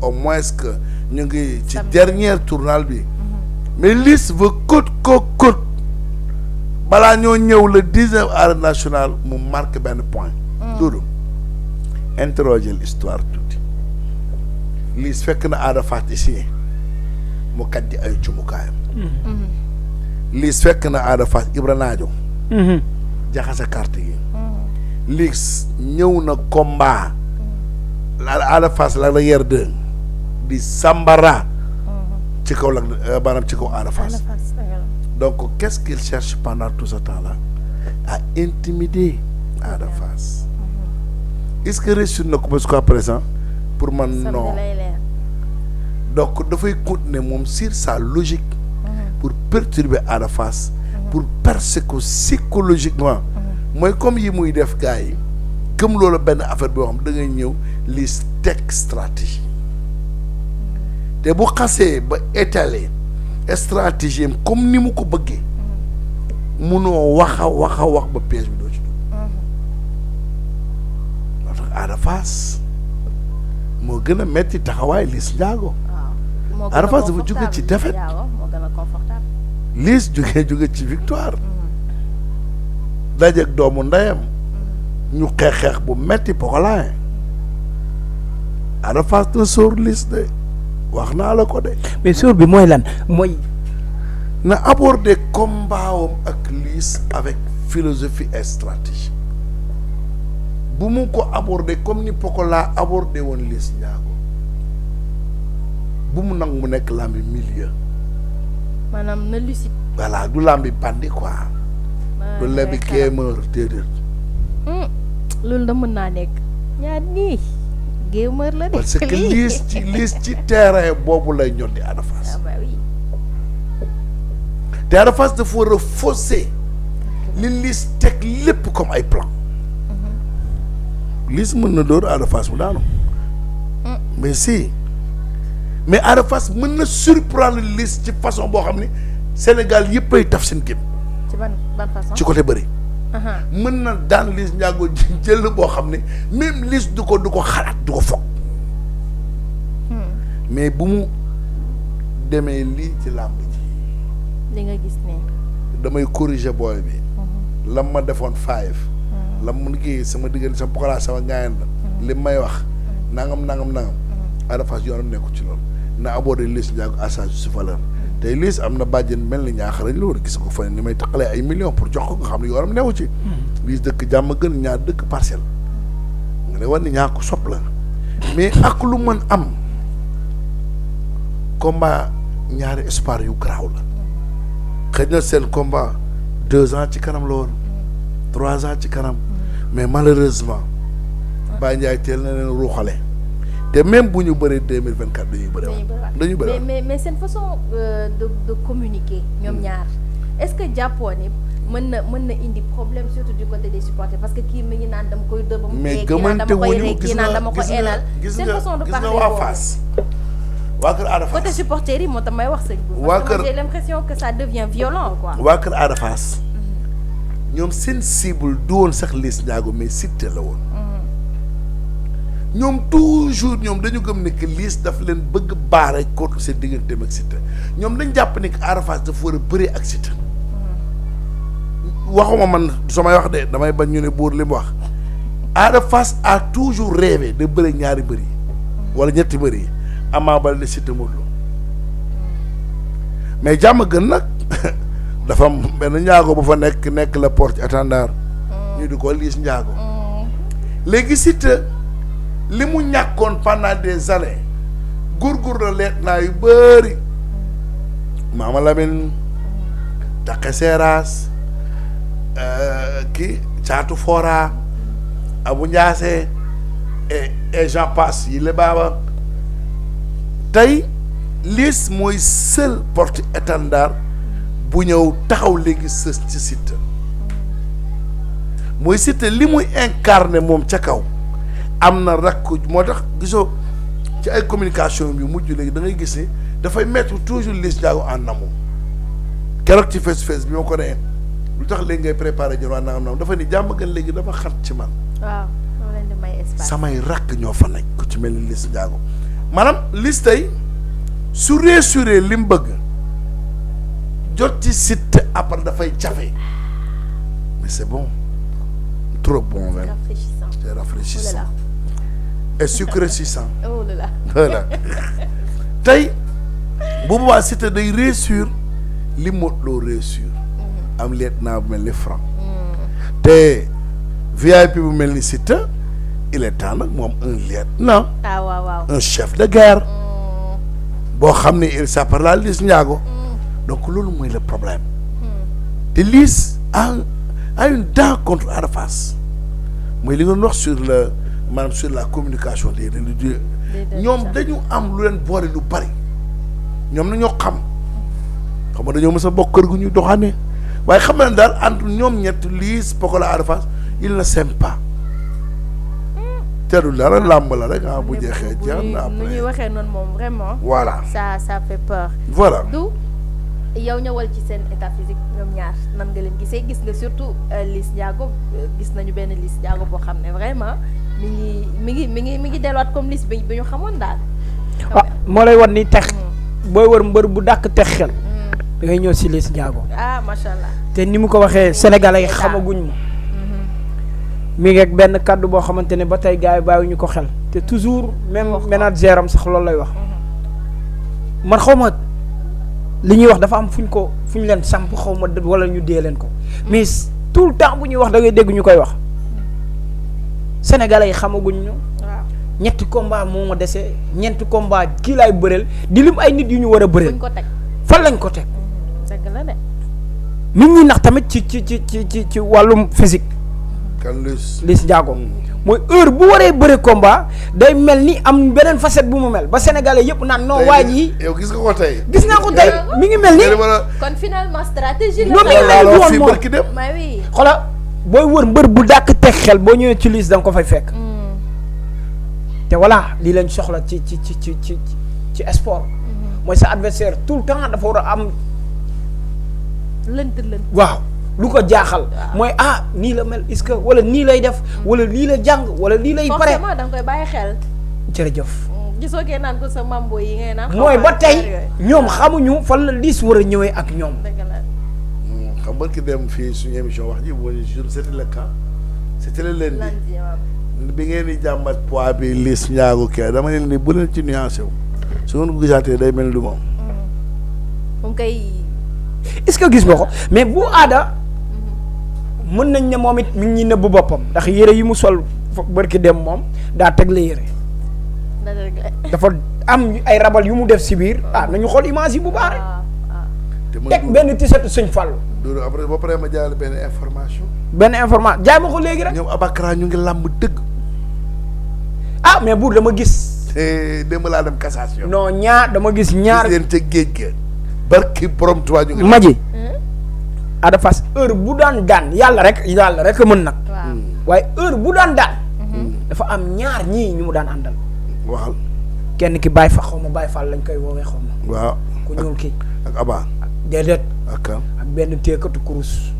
au moins que ñu ngi ci dernière tournal bi mais Liss veut coûte que coûte balaa ñoo ñëw le 19 arène nationale mu marque benn point Doudou interroger l'histoire tuuti Liss fekk na Ada Fass ici mu kaddi ay cumukaayam Liss fekk na Ada Fass Ibra Naajo jaxase carte yi Liss ñëw na combat Ada Fass la guerre 2 di Sambara ci kaw la maanaam ci kaw Ada Fass donc qu'est-ce qu'il cherche pendant tout ce temps-là à intimider Ada Fass est-ce que réussir na ko jusqu'à présent pour man non donc dafay continuer moom sur sa logique pour perturber Ada Fass pour percer ko psychologiquement mooy comme yi muy def gars yi comme loolu benn affaire boo xam da ngay ñëw li teg stratégie te bu xasee ba étaler stratégie am comme ni mu ko bëggee munoo wax ba piège bi doo ci dugg moo tax Ada Fass moo gën a metti taxawaay Liss Ndiago Ada Fass dafa jóge ci défaite Liss jóge ci victoire dajeeg doomu ndeyam ñu xeex bu metti Pokola Ada Fass na sóor Liss de wax naa la ko de mais sóor bi mooy lan mooy na aborder combat wam ak Liss avec philosophie et stratégie bu mu ko aborder comme ni Pokola aborder woon Liss Ndiago bu mu nangu mu nekk lambi milieu maanaam na lucide voilà du lambi bandi quoi du lambi gamer déedéet loolu da mën naa nekk ñaar nii gamer la de parce que Liss ci terrain boobu lay ñor di Ada Fass te Ada Fass dafa war a fausser li Liss teg lépp comme ay plan Liss mën na dóor Ada Fass mu daanu mais si mais Ada Fass mën na surprendre Liss ci façon boo xam ne Sénégal yëpp ay taf seen gém ci ban façon ci côté bëri mën na daan Liss Ndiago jël boo xam ne même Liss du ko xalaat du ko foog mais bu mu demee lii ci làmb ji li nga gis ne damay corriger booy bi lam ma defoon 5 lam mun kii sama diggante sama Pokola sama ngaayan la li may wax nangam Ada Fass yoonam nekku ci loolu na aborder Liss Ndiago à sa juste valeur tey Liss am na bàjjen mel ni ñaaxarañ la war gis ko fa ni may taqalee ay millions pour jox ko nga xam ne yoonam newu ci Liss dëkk jàmm gën ñaar dëkk parcelle nga ne war ni ñaa ko sopp la mais ak lu mën am combat ñaari espoir yu garaaw la xëy na seen combat 2 ans ci kanam la woon 3 ans ci kanam mais malheureusement Baye Ndiaye teel na leen ruuxale te même bu ñu bëree 2024 dañuy bëri mais seen façon de communiquer ñoom ñaar est-ce que jàppoo ni mën na indi problème surtout du côté des supporters parce que kii mi ngi naan dama koy dëbb mais gëmante wuñu kii naan dama ko enal seen façon de parler waa Fass waa kër Ada Fass côté supporters yi moo tax may wax sëñ bi parce que j'ai l'impression que ça devient violent quoi waa kër Ada Fass ñoom seen cible du woon sax Liss Ndiago mais Siteu la woon ñoom toujours ñoom dañu gëm ne que Liss daf leen bëgg baare contre seen digganteem ak Siteu ñoom dañ jàpp ne que Ada Fass dafa war a bëree ak Siteu waxuma man samay wax de damay bañ ñu ne buur li mu wax Ada Fass a toujours rêvé de bëri ñaari bëri wala ñetti bëri Ama Baldé Siteu Modou Lô mais jàmm gën nag dafa am benn Ndiago bu fa nekk la porte étendard ñu di ko Liss Ndiago léegi Siteu li mu ñàkkoon pendant des années góorgóor la leet naa yu bëri Mama Lamine Take Seras kii Caatu Fora Abu Ndiasse et j'en passe yi la baaba tey Liss mooy seul porte étendard bu ñëw taxaw léegi sës ci Siteu mooy Siteu li muy incarné moom ca kaw am na rakk moo tax gisoo ci ay communication bi mujj léegi da ngay gis ni dafay mettre toujours Liss Ndiago en amont keroog ci face bi ma ko nee lu tax léegi ngay préparé jël waa nangam dafa ni jàmm gën léegi dafa xat ci man. waaw loolu leen di may espace. samay rakk ñoo fa nekk ku ci mel ni Liss Ndiago maanaam liste tey su réassuré li mu bëgg jot ci site après dafay jafe mais c'est bon trop bon même c'est rafraîchissant et sucré-sissant oh là là voilà tey bu boobaa site day réussir li Modou Lo réussir am lieutenant bu mel ni Franc te VIP bu mel ni Siteu il est temps nag moom un lieutenant ah waaw waaw un chef de guerre boo xam ne il s'appelle la Liss Ndiago donc loolu mooy le problème te Liss a une dent contre Ada Fass mooy li nga wax sur le maanaam sur la communication des religieux ñoom dañu am lu leen boole lu bari ñoom na ñoo xam nga dañoo mës a bokk kër gu ñuy doxaane waaye xam na daal entre ñoom ñett Liss Pokola Ada Fass il ne s'aime pas teelu dara làmb la rek bu jeexee jeex na après nu ñuy waxee noonu moom vraiment voilà ça fait peur voilà du yow ñëwal ci seen état physique ñoom ñaar nan nga leen gisee gis nga surtout Liss Ndiago gis nañu benn Liss Ndiago boo xam ne vraiment mi ngi delluwaat comme Liss bi ñu xamoon daal waaw moo lay wan ni tex booy wër mbër bu dàkk tex xel da ngay ñëw si Liss Ndiago ah macha allah te ni mu ko waxee sénégalais yi xamaguñ ma mi ngi ak benn kàddu boo xamante ne ba tey gars yi bàyyiwuñu ko xel te toujours même manager am sax loolu lay wax man xaw ma li ñuy wax dafa am fu ñu leen samp xaw ma wala ñu dee leen ko mais tout le temps bu ñuy wax da ngay dégg ñu koy wax sénégalais yi xamaguñ ñu ñetti combat moo ma dese ñeenti combat kii laay bëreel di lim ay nit yu ñu war a bëreel fan lañ ko teg dëgg la de nit ñi nax tamit ci wàllum physique kan Liss Ndiago mooy heure bu waree bëre combat day mel ni am beneen facette bu mu mel ba sénégalais yëpp naan non waa ji yow gis nga ko tey gis naa ko tey mi ngi mel ni kon finalement stratégie non mi ngi mel ni woon moom oui xoolal booy wër mbër bu dàkk teg xel boo ñëwee ci Liss da nga ko fay fekk te voilà lii lañ soxla ci sport mooy sa adversaire tout le temps dafa war a am lënt waaw lu ko jaaxal mooy nii la mel est-ce que wala nii lay def wala lii la jàng wala lii lay pare forcément da nga koy bàyyi xel jërëjëf gisoo kee naan ko sa mambo yi ngay naan mooy ba tey ñoom xamuñu fan la Liss war a ñëwee ak ñoom xam nga ki dem fii suñu émission wax ji boo jour c'était le cas c'était le lundi bi ngeen di jàmbat poids bi Liss Ndiago kii dama leen ni bu leen ci nuancé wu su ngeen ko gisaatee day mel ni lu moom kay est-ce que gis nga ko mais bu aada mën nañ ne moom it mi ngi nëbb boppam ndax yére yi mu sol barki dem moom daa teg la yére dafa am ay rabal yu mu def si biir nañu xool image yi bu baax rek teg benn t-shirt Sëñ Fallu Doudou après ba pare ma jaay benn information jaay ma ko léegi rek ñoom Abakara ñu ngi làmb dëgg mais buur dama gis démb laa dem cassation non dama gis ñaar leen ca géej ga barki borom tuwaa ñu ngi maji Ada Fass heure bu daan yàlla rek mën nag waaye heure bu daan dafa am ñaar ñii ñu mu daan àndal waxal kenn ki Baye Fall xaw ma Baye Fall lañ koy woowee xaw ma waaw ku ñuul kii ak Aba déedéet ak benn téekatu kurus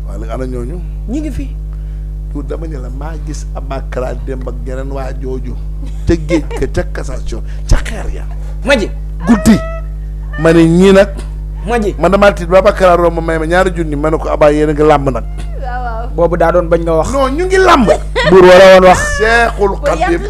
waaw léegi ana ñooñu ñi ngi fi tout dama ne la maa gis Abakara démb ak geneen waa jooju ca géej ka ca cassation ca xeer ya maji guddi ma ne ñii nag maji man damaa tiit Babacar romb may ma ñaari junni ma ne ko Aba yéen a ngi làmb nag boobu daa doon bañ nga wax non ñu ngi làmb buur war a woon wax Seexul Xadiim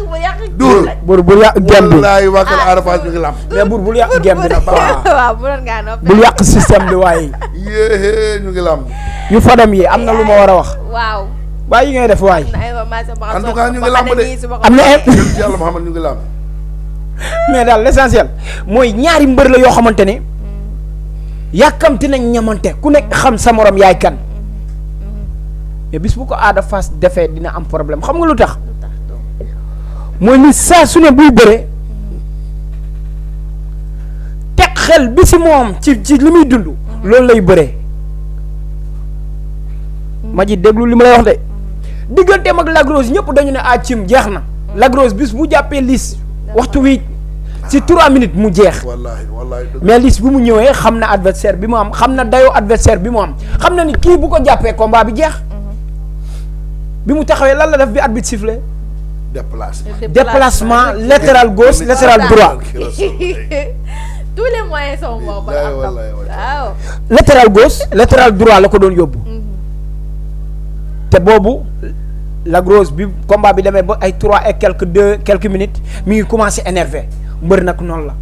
buur bul yàq gem bi wallaay waa kër Ada Fass ñu ngi làmb mais buur bul yàq gem bi nag waaw bu doon ngaa noppi bul yàq système bi waaye yéé ñu ngi làmb yu fadam yi am na lu ma war a wax waaw waaye yi ngay def waay en tout cas ñu ngi làmb de am na yàlla Muhammad ñu ngi làmb mais daal l'essentiel mooy ñaari mbër la yoo xamante ne yàkkamti nañ ñamante ku nekk xam sa morom yaay kan mais bis bu ko Ada Fass defee dina am problème xam nga lu tax mooy ni saa su ne buy bëre teg xel bi si moom ci li muy dund loolu lay bëree ma ji déglu li ma lay wax de digganteem ak Lac Rose ñëpp dañu ne cim jeex na Lac Rose bis bu jàppee Liss waxtu wi ci 3 minutes mu jeex wallaay mais Liss bu mu ñëwee xam na adversaire bi mu am xam na dayoo adversaire bi mu am xam na ni kii bu ko jàppee combat bi jeex bi mu taxawee lan la def bi arbitre sifflé déplacement latéral gauche latéral droit. tous les moyens sont bons. waaw. latéral gauche latéral droit la ko doon yóbbu. te boobu Lac Rose bi combat bi demee ba ay 3 et quelques minutes mi ngi commencé énervé mbër nag noonu la.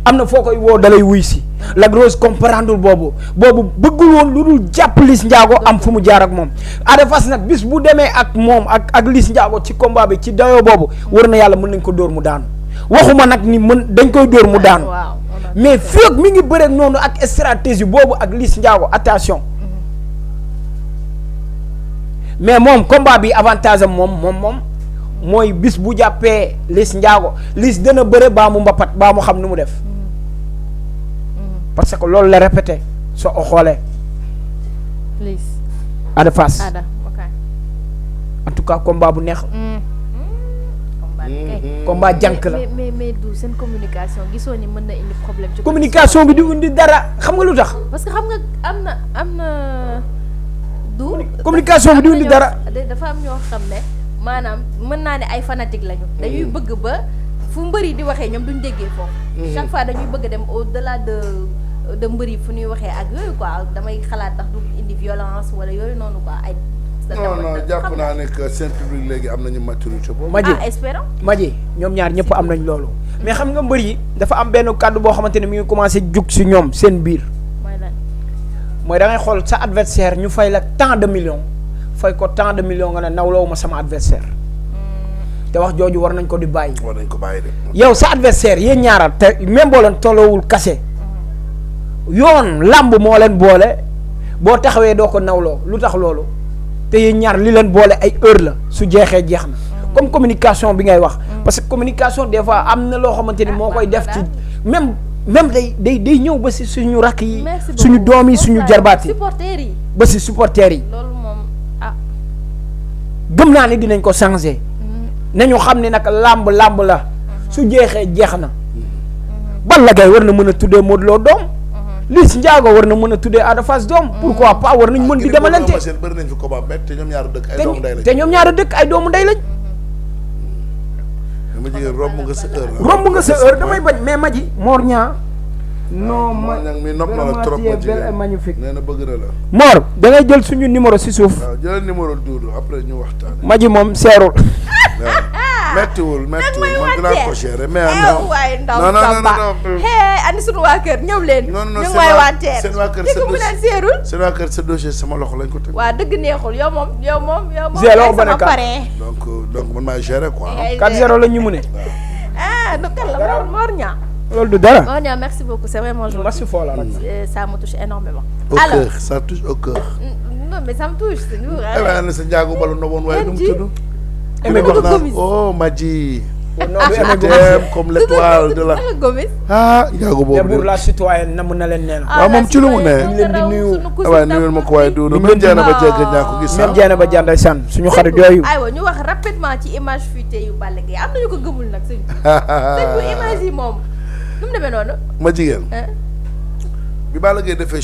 am na foo koy woo dalay wuy si. Lac Rose comprendre boobu bëggul woon lu dul jàpp Liss Ndiago am fu mu jaar ak moom. Ada Fass nag bis bu demee ak moom ak Liss Ndiago ci combat bi ci dayoo boobu war na yàlla mën nañ ko dóor mu daanu waxuma nag ni dañ koy dóor mu daanu. mais fekk mi ngi bëreeg noonu ak stratégie boobu ak Liss Ndiago attention. mais moom combat bi avantage am moom mooy bis bu jàppee Liss Ndiago Liss dana bëre baa mu mbapat baa mu xam nu mu def. parce que loolu la répété soo ko xoolee. Liss. Ada Fass. ok. en tout cas combat bu neex. combat jànk la. mais du seen communication gisoo ni mën na indi problème. ci communication bi du indi dara xam nga lu tax. parce que xam nga am na du. communication bi du indi dara. dafa am ñoo xam ne maanaam mën naa ne ay fanatique lañu. dañuy bëgg ba fu mbëri di waxee ñoom duñ déggee foofu. chaque fois dañuy bëgg dem au delà de mbëri fu ñuy waxee ak yooyu quoi damay xalaat ndax du indi violence wala yooyu noonu quoi ay. non jàpp naa ne que seen public léegi am nañu maturité boobu. espérons. Madji ñoom ñaar ñëpp am nañ loolu. mais xam nga mbër yi dafa am benn kàddu boo xamante ne mi ngi commencé jug si ñoom seen biir. mooy da ngay xool sa adversaire ñu fay la tant de millions fay ko tant de millions nga ne nawloo ma sama adversaire te wax jooju war nañ ko di bàyyi. war nañ ko bàyyi de. yow sa adversaire yéen ñaaral te même boo leen tolloowul kase yoon làmb moo leen boole boo taxawee doo ko nawloo lu tax loolu te yéen ñaar li leen boole ay heure la su jeexee jeex na comme communication bi ngay wax. parce que communication des fois am na loo xamante ni moo koy def ci même day ñëw ba si suñu rakk yi. suñu doom yi suñu jarbaat yi ba si supporters yi. loolu moom gëm naa ni dinañ ko changer. nañu xam ne nag làmb la su jeexee jeex na. Balla Gaye war na mën a tuddee Modou Lo doom. Liss Ndiago war na mën a tuddee Ada Fass doom. pourquoi pas war nañ mën di demalante. bëri nañ fi combat te ñoom ñaar dëkk ay doomu ndey lañ. te ñoom ñaar dëkk ay doomu ndey lañ. ma jigéen romb nga sa heure. romb nga sa heure damay bañ mais Madji Mor Niang. non mi nopp na la trop ma jigéen magnifique nee na bëgg na la. Mor da ngay jël suñu numéro si suuf. waaw jëlal numéro Doudou après ñu waxtaan. Madji moom seerul. méttiwul man dinaa ko gérer mais waaye ndaw Samba andi sunu waa kër ñëw leen. non ñu ngi waay wanteer seen waa kër seen waa kër sa dossier sama loxo lañ ko teg. waa dëgg neexul yow moom zéro ba ne donc man maay gérer quoi. 4-0 la ñu mu ne. du kan la Mor Niang. loolu du dara. Mor Niang merci beaucoup c'est vraiment gentil. merci fort la rek. Ça me touche énormément. au cœur ça touche au cœur. non mais ça me touche c'est nous. na sa njaagu balu na woon waaye nu mu tudd. Oh Madji. comme l'étoile de la. njaago boobu de. la citoyenne na mun na leen nee na. waaw moom ci lu mu ne. ñu leen di nuyu. waaw nuyul ma ko waaye Doudou même Dieng ba jéggi ñaa ko gis. même Dieng ba Dieng san suñu xarit yooyu. aywa ñu wax rapidement ci image fuité yu Balla Gaye am na ñu ko gëmul nag sëñ bi. sëñ bu image yi moom nu mu demee noonu. ma jigéen. bi Balla Gaye defee